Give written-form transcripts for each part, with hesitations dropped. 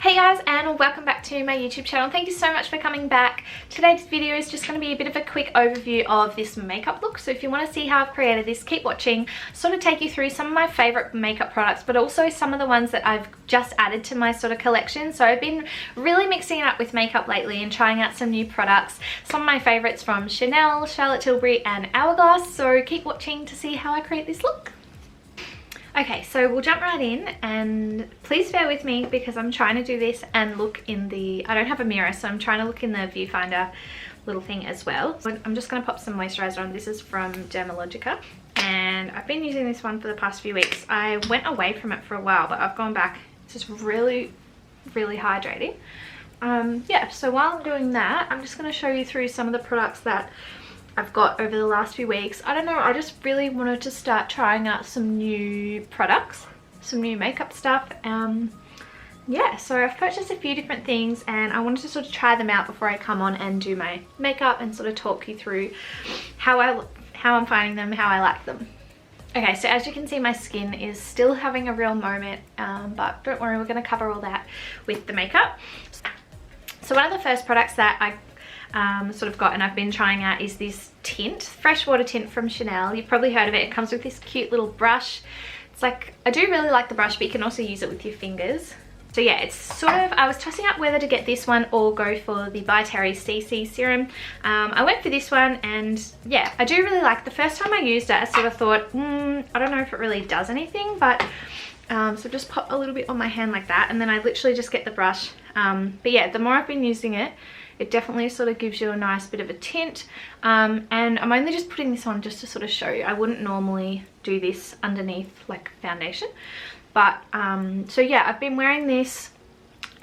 Hey guys, and welcome back to my YouTube channel. Thank you so much for coming back. Today's video is just going to be a bit of a quick overview of this makeup look. So if you want to see how I've created this, keep watching. Sort of take you through some of my favourite makeup products, but also some of the ones that I've just added to my sort of collection. So I've been really mixing it up with makeup lately and trying out some new products. Some of my favourites from Chanel, Charlotte Tilbury and Hourglass. So keep watching to see how I create this look. Okay, so we'll jump right in, and please bear with me because I'm trying to do this and look in the, I don't have a mirror, so I'm trying to look in the viewfinder little thing as well. So I'm just going to pop some moisturiser on. This is from Dermalogica and I've been using this one for the past few weeks. I went away from it for a while, but I've gone back. It's just really hydrating. Yeah, so while I'm doing that, I'm just going to show you through some of the products that I've got over the last few weeks. I don't know, I just really wanted to start trying out some new products, some new makeup stuff. Yeah, so I've purchased a few different things and I wanted to sort of try them out before I come on and do my makeup and sort of talk you through how I'm finding them, how I like them. Okay, so as you can see, my skin is still having a real moment, but don't worry, we're going to cover all that with the makeup. So one of the first products that I sort of got and I've been trying out is this tint, freshwater tint from Chanel. You've probably heard of it. It comes with this cute little brush. It's like, I do really like the brush, but you can also use it with your fingers. So yeah, it's sort of, I was tossing up whether to get this one or go for the By Terry CC serum. I went for this one and yeah, I do really like. The first time I used it, I sort of thought, I don't know if it really does anything, but so just pop a little bit on my hand like that, and then I literally just get the brush. But yeah, the more I've been using it, it definitely sort of gives you a nice bit of a tint, and I'm only just putting this on just to sort of show you. I wouldn't normally do this underneath like foundation, but so yeah, I've been wearing this,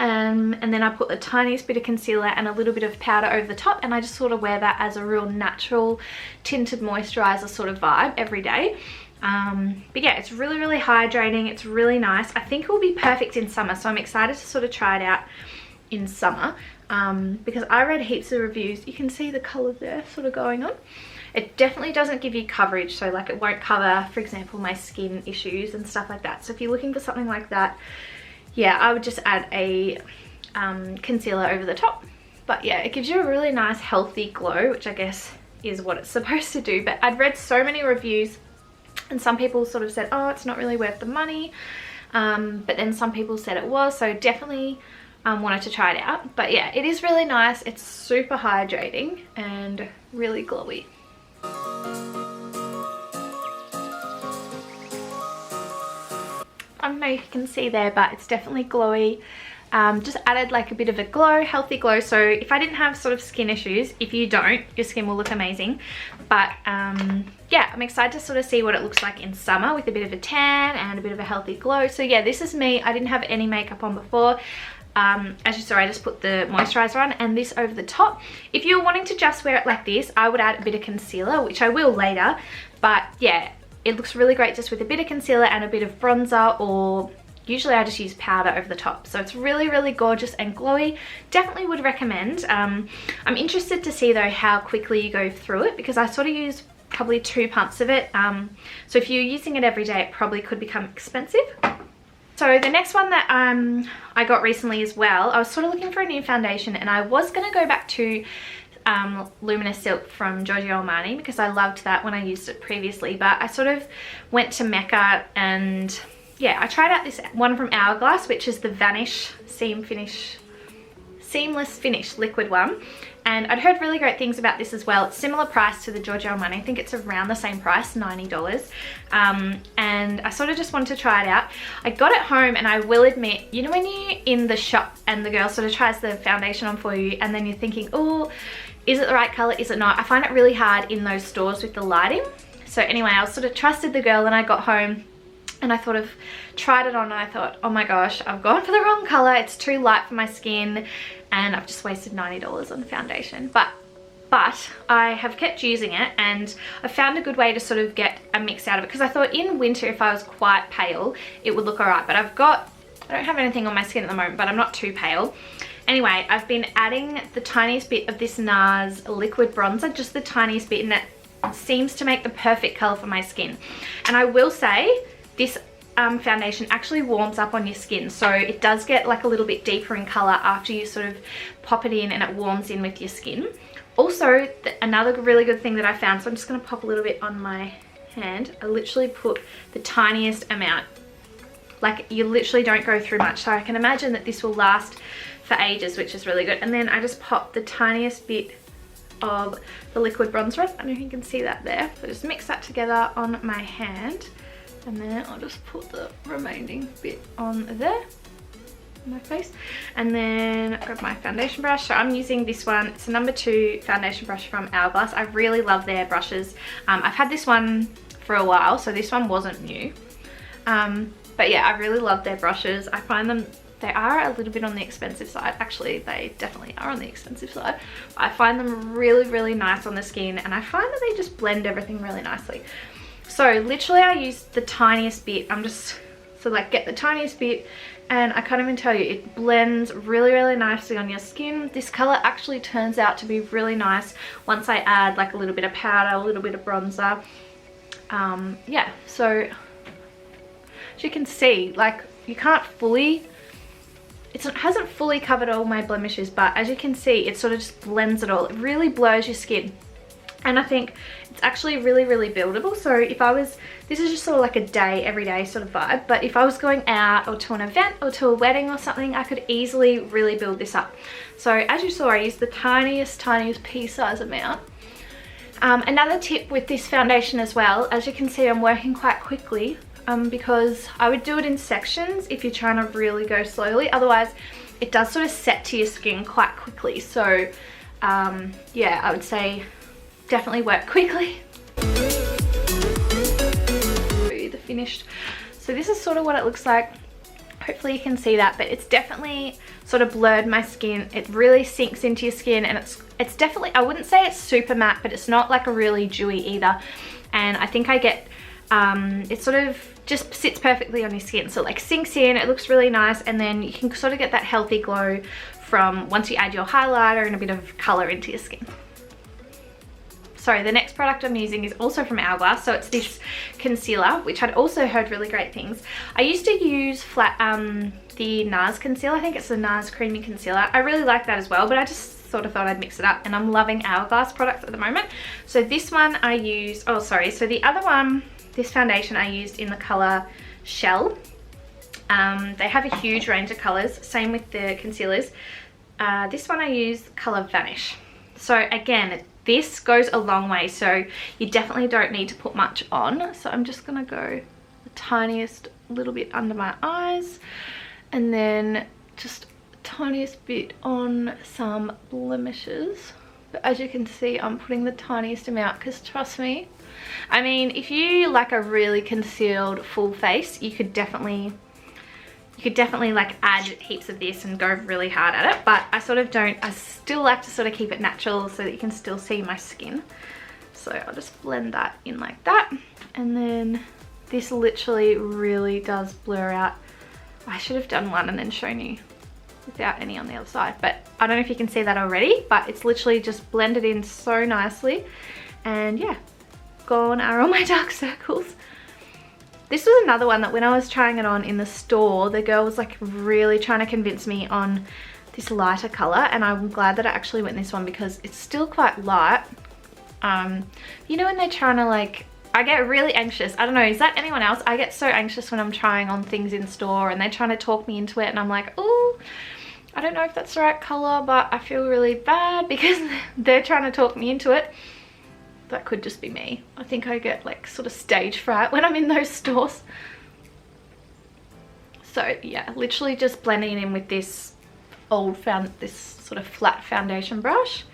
and then I put the tiniest bit of concealer and a little bit of powder over the top, and I just sort of wear that as a real natural tinted moisturizer sort of vibe every day. But yeah, it's really hydrating. It's really nice. I think it will be perfect in summer, so I'm excited to sort of try it out in summer. Because I read heaps of reviews. You can see the colour there sort of going on. It definitely doesn't give you coverage, so like it won't cover, for example, my skin issues and stuff like that. So if you're looking for something like that, yeah, I would just add a concealer over the top. But yeah, it gives you a really nice healthy glow, which I guess is what it's supposed to do. But I'd read so many reviews and some people sort of said, oh, it's not really worth the money, but then some people said it was, so definitely wanted to try it out. But yeah, it is really nice. It's super hydrating and really glowy. I don't know if you can see there, but it's definitely glowy. Just added like a bit of a glow, healthy glow. So if I didn't have sort of skin issues, if you don't, your skin will look amazing. But yeah, I'm excited to sort of see what it looks like in summer with a bit of a tan and a bit of a healthy glow. So yeah, this is me. I didn't have any makeup on before. As you saw, I just put the moisturizer on and this over the top. If you're wanting to just wear it like this, I would add a bit of concealer, which I will later. But yeah, it looks really great just with a bit of concealer and a bit of bronzer, or usually I just use powder over the top. So it's really gorgeous and glowy. Definitely would recommend. I'm interested to see though how quickly you go through it, because I sort of use probably 2 pumps of it. So if you're using it every day, it probably could become expensive. So the next one that I got recently as well, I was sort of looking for a new foundation, and I was going to go back to Luminous Silk from Giorgio Armani because I loved that when I used it previously. But I sort of went to Mecca and yeah, I tried out this one from Hourglass, which is the Vanish Seamless Finish liquid one. And I'd heard really great things about this as well. It's similar price to the Giorgio Armani. I think it's around the same price, $90. And I sort of just wanted to try it out. I got it home, and I will admit, you know when you're in the shop and the girl sort of tries the foundation on for you, and then you're thinking, oh, is it the right color? Is it not? I find it really hard in those stores with the lighting. So anyway, I sort of trusted the girl, and I got home and I thought of tried it on, and I thought, oh my gosh, I've gone for the wrong color. It's too light for my skin, and I've just wasted $90 on foundation. But I have kept using it, and I found a good way to sort of get a mix out of it, because I thought in winter if I was quite pale it would look alright. But I don't have anything on my skin at the moment, but I'm not too pale. Anyway, I've been adding the tiniest bit of this NARS liquid bronzer, just the tiniest bit, and that seems to make the perfect color for my skin. And I will say, this foundation actually warms up on your skin, so it does get like a little bit deeper in color after you sort of pop it in, and it warms in with your skin. Also, another really good thing that I found, so I'm just going to pop a little bit on my hand. I literally put the tiniest amount, like you literally don't go through much, so I can imagine that this will last for ages, which is really good. And then I just pop the tiniest bit of the liquid bronzer. I don't know if you can see that there. So just mix that together on my hand, and then I'll just put the remaining bit on there on my face, and then grab my foundation brush. So I'm using this one. It's a number 2 foundation brush from Hourglass. I really love their brushes. I've had this one for a while, so this one wasn't new, but yeah, I really love their brushes. I find them, they are a little bit on the expensive side. Actually, they definitely are on the expensive side. I find them really, really nice on the skin, and I find that they just blend everything really nicely. So literally I use the tiniest bit. I'm just, so like get the tiniest bit, and I can't even tell you, it blends really, really nicely on your skin. This color actually turns out to be really nice once I add like a little bit of powder, a little bit of bronzer. Yeah, so as you can see, like you can't fully, it hasn't fully covered all my blemishes, but as you can see, it sort of just blends it all. It really blurs your skin, and I think it's actually really, really buildable. So if I was, this is just sort of like a day, everyday sort of vibe, but if I was going out or to an event or to a wedding or something, I could easily really build this up. So as you saw, I used the tiniest pea size amount. Another tip with this foundation as well, as you can see, I'm working quite quickly, because I would do it in sections if you're trying to really go slowly. Otherwise, it does sort of set to your skin quite quickly. So yeah, I would say definitely work quickly. The finished. So this is sort of what it looks like. Hopefully you can see that, but it's definitely sort of blurred my skin. It really sinks into your skin, and it's definitely, I wouldn't say it's super matte, but it's not like a really dewy either. And I think I get, it sort of just sits perfectly on your skin. So like sinks in, it looks really nice, and then you can sort of get that healthy glow from once you add your highlighter and a bit of color into your skin. So the next product I'm using is also from Hourglass. So it's this concealer, which I'd also heard really great things. I used to use the NARS concealer. I think it's the NARS Creamy Concealer. I really like that as well, but I just sort of thought I'd mix it up, and I'm loving Hourglass products at the moment. So this one I use, oh sorry, so the other one, this foundation I used in the color Shell. They have a huge range of colors, same with the concealers. This one I use color Vanish. So again, this goes a long way, so you definitely don't need to put much on. So I'm just gonna go the tiniest little bit under my eyes, and then just the tiniest bit on some blemishes. But as you can see, I'm putting the tiniest amount, because trust me, I mean, if you like a really concealed full face, you could definitely like add heaps of this and go really hard at it, but I sort of don't. I still like to sort of keep it natural so that you can still see my skin. So I'll just blend that in like that, and then this literally really does blur out. I should have done one and then shown you without any on the other side, but I don't know if you can see that already, but it's literally just blended in so nicely, and yeah, gone are all my dark circles. This was another one that when I was trying it on in the store, the girl was like really trying to convince me on this lighter color, and I'm glad that I actually went this one because it's still quite light. You know when they're trying to like, I get really anxious. I don't know, is that anyone else? I get so anxious when I'm trying on things in store and they're trying to talk me into it, and I'm like, oh, I don't know if that's the right color, but I feel really bad because they're trying to talk me into it. That could just be me. I think I get like sort of stage fright when I'm in those stores. So yeah, literally just blending it in with this this sort of flat foundation brush.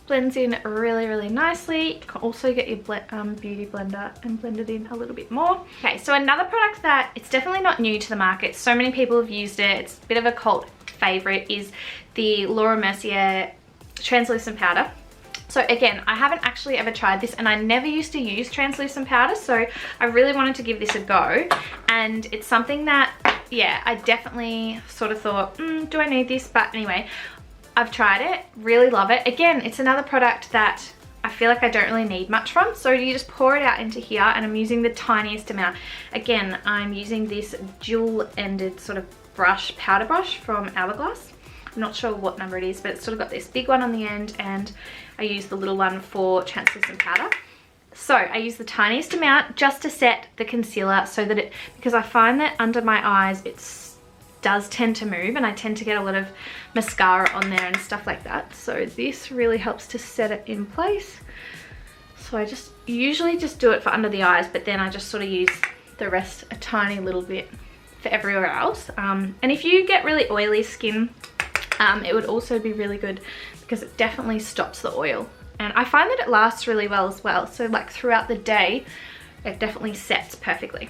Blends in really, really nicely. You can also get your beauty blender and blend it in a little bit more. Okay, so another product that it's definitely not new to the market. So many people have used it. It's a bit of a cult favorite, is the Laura Mercier translucent powder. So again, I haven't actually ever tried this, and I never used to use translucent powder, so I really wanted to give this a go. And it's something that, yeah, I definitely sort of thought, do I need this? But anyway, I've tried it, really love it. Again, it's another product that I feel like I don't really need much from. So you just pour it out into here, and I'm using the tiniest amount. Again, I'm using this dual-ended sort of brush, powder brush from Hourglass. I'm not sure what number it is, but it's sort of got this big one on the end, and I use the little one for translucent powder. So I use the tiniest amount just to set the concealer, so that because I find that under my eyes it does tend to move, and I tend to get a lot of mascara on there and stuff like that. So this really helps to set it in place. So I just usually just do it for under the eyes, but then I just sort of use the rest a tiny little bit for everywhere else. And if you get really oily skin, it would also be really good because it definitely stops the oil. And I find that it lasts really well as well. So like throughout the day, it definitely sets perfectly.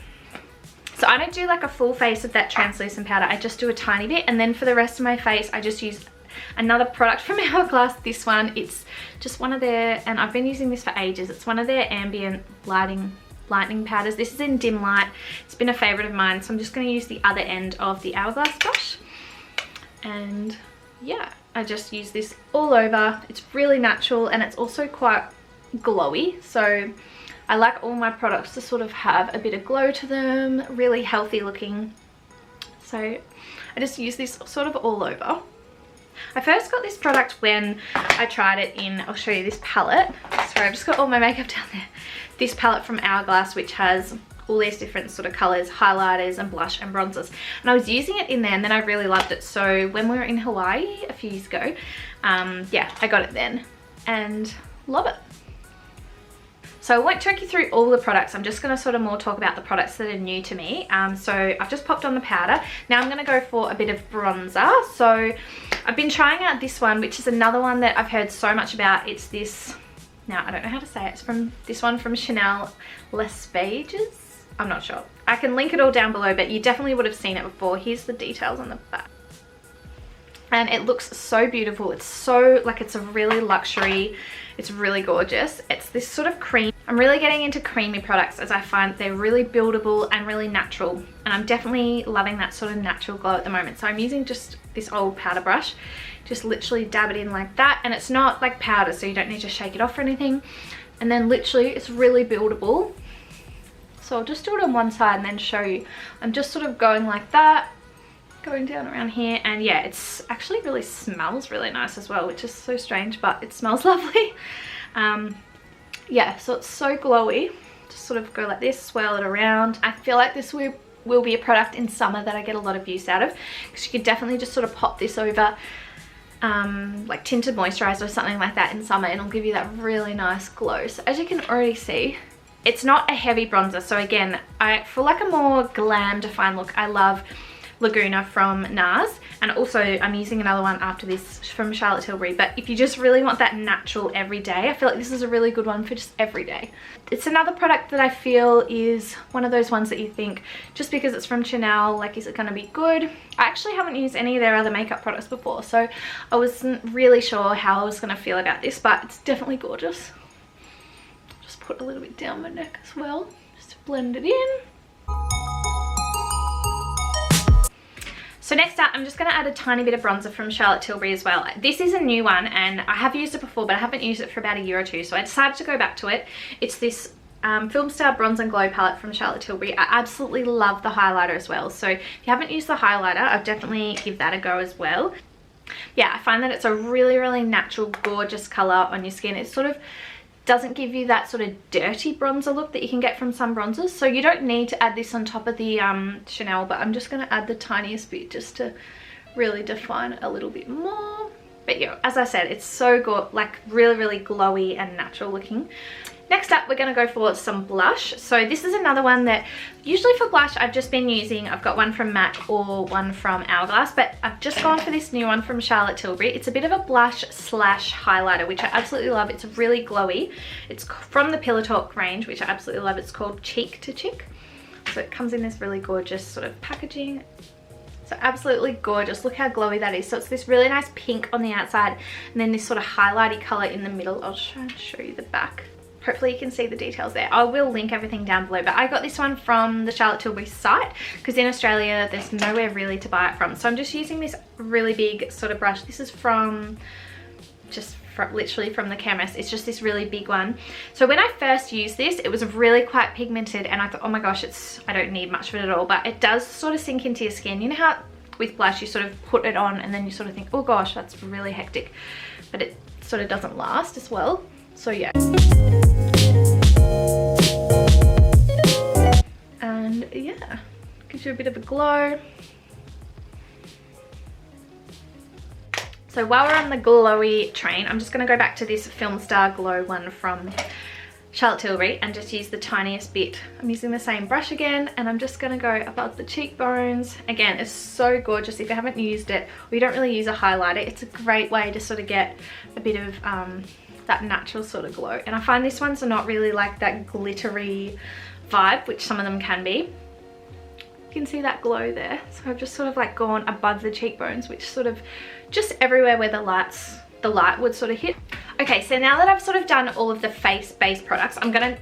So I don't do like a full face of that translucent powder. I just do a tiny bit. And then for the rest of my face, I just use another product from Hourglass. This one, it's just one of their, and I've been using this for ages. It's one of their ambient lightening powders. This is in Dim Light. It's been a favorite of mine. So I'm just going to use the other end of the Hourglass brush. And yeah, I just use this all over. It's really natural, and it's also quite glowy. So I like all my products to sort of have a bit of glow to them, really healthy looking. So I just use this sort of all over. I first got this product when I tried it in, I'll show you this palette. Sorry, I've just got all my makeup down there. This palette from Hourglass, which has all these different sort of colors, highlighters and blush and bronzers. And I was using it in there, and then I really loved it. So when we were in Hawaii a few years ago, yeah, I got it then and love it. So I won't take you through all the products. I'm just going to sort of more talk about the products that are new to me. So I've just popped on the powder. Now I'm going to go for a bit of bronzer. So I've been trying out this one, which is another one that I've heard so much about. It's this, now I don't know how to say it. It's from this one from Chanel, Les Pages. I'm not sure. I can link it all down below, but you definitely would have seen it before. Here's the details on the back. And it looks so beautiful. It's so, like, it's a really luxury, it's really gorgeous. It's this sort of cream. I'm really getting into creamy products, as I find they're really buildable and really natural. And I'm definitely loving that sort of natural glow at the moment. So I'm using just this old powder brush. Just literally dab it in like that. And it's not like powder, so you don't need to shake it off or anything. And then literally, it's really buildable. So I'll just do it on one side and then show you. I'm just sort of going like that, going down around here, and yeah, it's actually really smells really nice as well, which is so strange, but it smells lovely. Yeah, so it's so glowy. Just sort of go like this, swirl it around. I feel like this will be a product in summer that I get a lot of use out of, because you could definitely just sort of pop this over like tinted moisturizer or something like that in summer, and it'll give you that really nice glow. So as you can already see, it's not a heavy bronzer. So again, for like a more glam defined look, I love Laguna from NARS, and also I'm using another one after this from Charlotte Tilbury. But if you just really want that natural everyday, I feel like this is a really good one for just everyday. It's another product that I feel is one of those ones that you think, just because it's from Chanel, like, is it going to be good? I actually haven't used any of their other makeup products before, so I wasn't really sure how I was going to feel about this, but it's definitely gorgeous. Just put a little bit down my neck as well, just to blend it in. So next up, I'm just going to add a tiny bit of bronzer from Charlotte Tilbury as well. This is a new one, and I have used it before, but I haven't used it for about a year or two, so I decided to go back to it. It's this Film Star Bronze and Glow palette from Charlotte Tilbury. I absolutely love the highlighter as well, so if you haven't used the highlighter, I'd definitely give that a go as well. Yeah, I find that it's a really, really natural, gorgeous colour on your skin. It sort of doesn't give you that sort of dirty bronzer look that you can get from some bronzers, so you don't need to add this on top of the Chanel, but I'm just going to add the tiniest bit just to really define it a little bit more. But yeah, as I said, it's so good, like really, really glowy and natural looking. Next up, we're going to go for some blush. So this is another one that usually for blush I've just been using. I've got one from MAC or one from Hourglass, but I've just gone for this new one from Charlotte Tilbury. It's a bit of a blush slash highlighter, which I absolutely love. It's really glowy. It's from the Pillow Talk range, which I absolutely love. It's called Cheek to Cheek. So it comes in this really gorgeous sort of packaging. So absolutely gorgeous. Look how glowy that is. So it's this really nice pink on the outside, and then this sort of highlighty color in the middle. I'll try and show you the back. Hopefully you can see the details there. I will link everything down below, but I got this one from the Charlotte Tilbury site, because in Australia there's nowhere really to buy it from. So I'm just using this really big sort of brush. This is from just literally from the chemist. It's just this really big one. So when I first used this, it was really quite pigmented and I thought, oh my gosh, I don't need much of it at all, but it does sort of sink into your skin. You know how with blush you sort of put it on and then you sort of think, oh gosh, that's really hectic, but it sort of doesn't last as well. So yeah. And yeah, gives you a bit of a glow. So while we're on the glowy train, I'm just going to go back to this Film Star Glow one from Charlotte Tilbury and just use the tiniest bit. I'm using the same brush again and I'm just going to go above the cheekbones. Again, it's so gorgeous. If you haven't used it or you don't really use a highlighter, it's a great way to sort of get a bit of that natural sort of glow. And I find this one's not really like that glittery vibe, which some of them can be. You can see that glow there. So I've just sort of like gone above the cheekbones, which sort of just everywhere where the light would sort of hit. Okay, so now that I've sort of done all of the face-based products,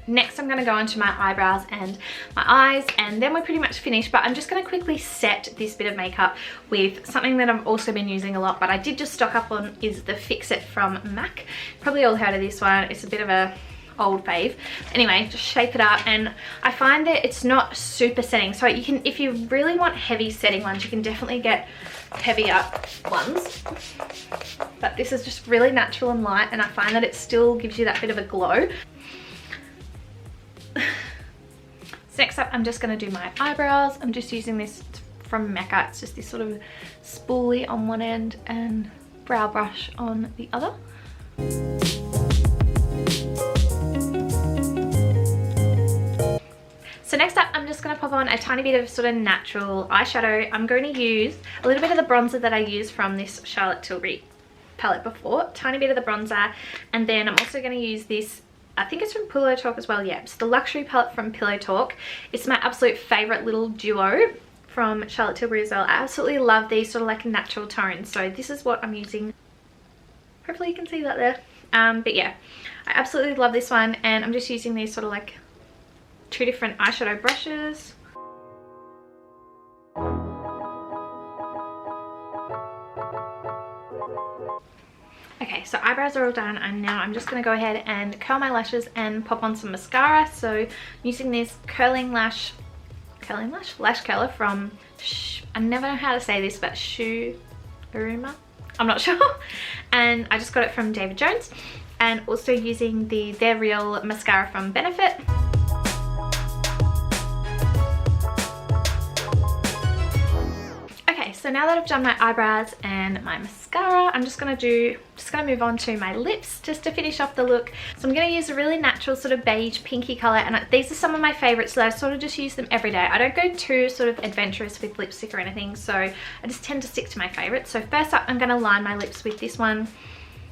next I'm gonna go into my eyebrows and my eyes, and then we're pretty much finished. But I'm just gonna quickly set this bit of makeup with something that I've also been using a lot, but I did just stock up on, is the Fix It from MAC. Probably all heard of this one. It's a bit of a old fave. Anyway, just shape it up, and I find that it's not super setting. So you can, if you really want heavy setting ones, you can definitely get heavier ones, but this is just really natural and light, and I find that it still gives you that bit of a glow. So next up, I'm just going to do my eyebrows. I'm just using this from Mecca. It's just this sort of spoolie on one end and brow brush on the other. So next up, I'm just going to pop on a tiny bit of sort of natural eyeshadow. I'm going to use a little bit of the bronzer that I used from this Charlotte Tilbury palette before. Tiny bit of the bronzer. And then I'm also going to use this, I think it's from Pillow Talk as well. Yeah, it's the luxury palette from Pillow Talk. It's my absolute favourite little duo from Charlotte Tilbury as well. I absolutely love these sort of like natural tones. So this is what I'm using. Hopefully you can see that there. But yeah, I absolutely love this one. And I'm just using these sort of like 2 different eyeshadow brushes. Okay, so eyebrows are all done, and now I'm just going to go ahead and curl my lashes and pop on some mascara. So I'm using this lash curler from, I never know how to say this, but HOURGLASS, I'm not sure. And I just got it from David Jones, and also using the They're Real mascara from Benefit. So now that I've done my eyebrows and my mascara, I'm just gonna move on to my lips just to finish off the look. So I'm gonna use a really natural sort of beige pinky color, and these are some of my favorites, so I sort of just use them every day. I don't go too sort of adventurous with lipstick or anything, so I just tend to stick to my favorites. So first up, I'm gonna line my lips with this one.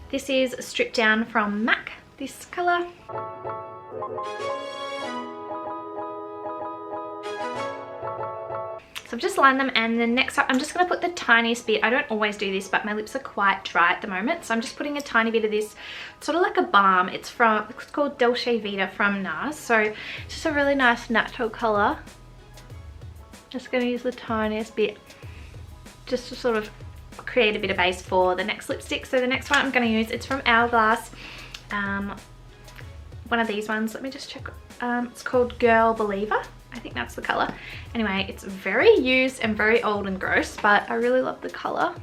This is Stripped Down from MAC, this color. So I've just lined them, and then next up I'm just going to put the tiniest bit. I don't always do this, but my lips are quite dry at the moment, so I'm just putting a tiny bit of this, sort of like a balm. It's called Dolce Vita from NARS. So it's just a really nice natural colour. Just going to use the tiniest bit just to sort of create a bit of base for the next lipstick. So the next one I'm going to use, it's from HOURGLASS. One of these ones, let me just check. It's called Girl Believer. I think that's the colour. Anyway, it's very used and very old and gross, but I really love the colour.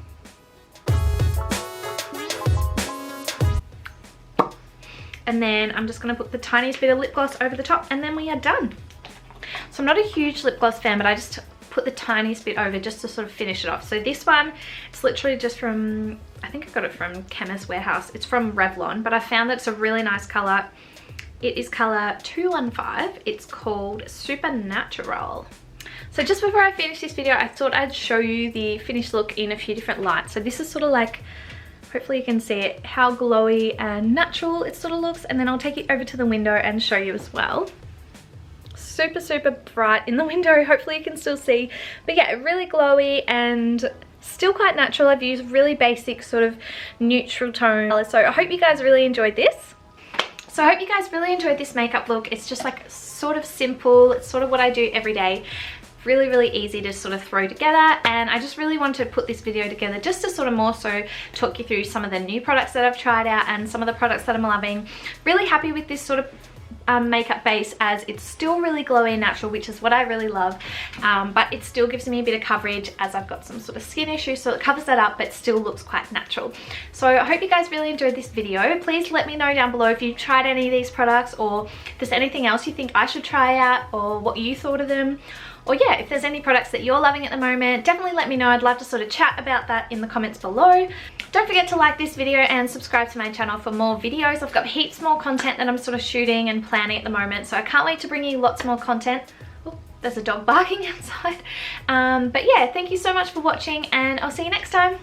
And then I'm just going to put the tiniest bit of lip gloss over the top, and then we are done. So I'm not a huge lip gloss fan, but I just put the tiniest bit over just to sort of finish it off. So this one, it's literally just from, I think I got it from Chemist Warehouse. It's from Revlon, but I found that it's a really nice colour. It is colour 215. It's called Supernatural. So just before I finish this video, I thought I'd show you the finished look in a few different lights. So this is sort of like, hopefully you can see it, how glowy and natural it sort of looks. And then I'll take it over to the window and show you as well. Super, super bright in the window. Hopefully you can still see. But yeah, really glowy and still quite natural. I've used really basic sort of neutral tone. So I hope you guys really enjoyed this. So I hope you guys really enjoyed this makeup look. It's just like sort of simple. It's sort of what I do every day. really, really easy to sort of throw together, and I just really wanted to put this video together just to sort of more so talk you through some of the new products that I've tried out and some of the products that I'm loving. Really happy with this sort of makeup base, as it's still really glowy and natural, which is what I really love, but it still gives me a bit of coverage as I've got some sort of skin issues, so it covers that up but still looks quite natural. So I hope you guys really enjoyed this video. Please let me know down below if you've tried any of these products, or if there's anything else you think I should try out, or what you thought of them. Or yeah, if there's any products that you're loving at the moment, definitely let me know. I'd love to sort of chat about that in the comments below. Don't forget to like this video and subscribe to my channel for more videos. I've got heaps more content that I'm sort of shooting and planning at the moment, so I can't wait to bring you lots more content. Oh, there's a dog barking outside. But yeah, thank you so much for watching, and I'll see you next time.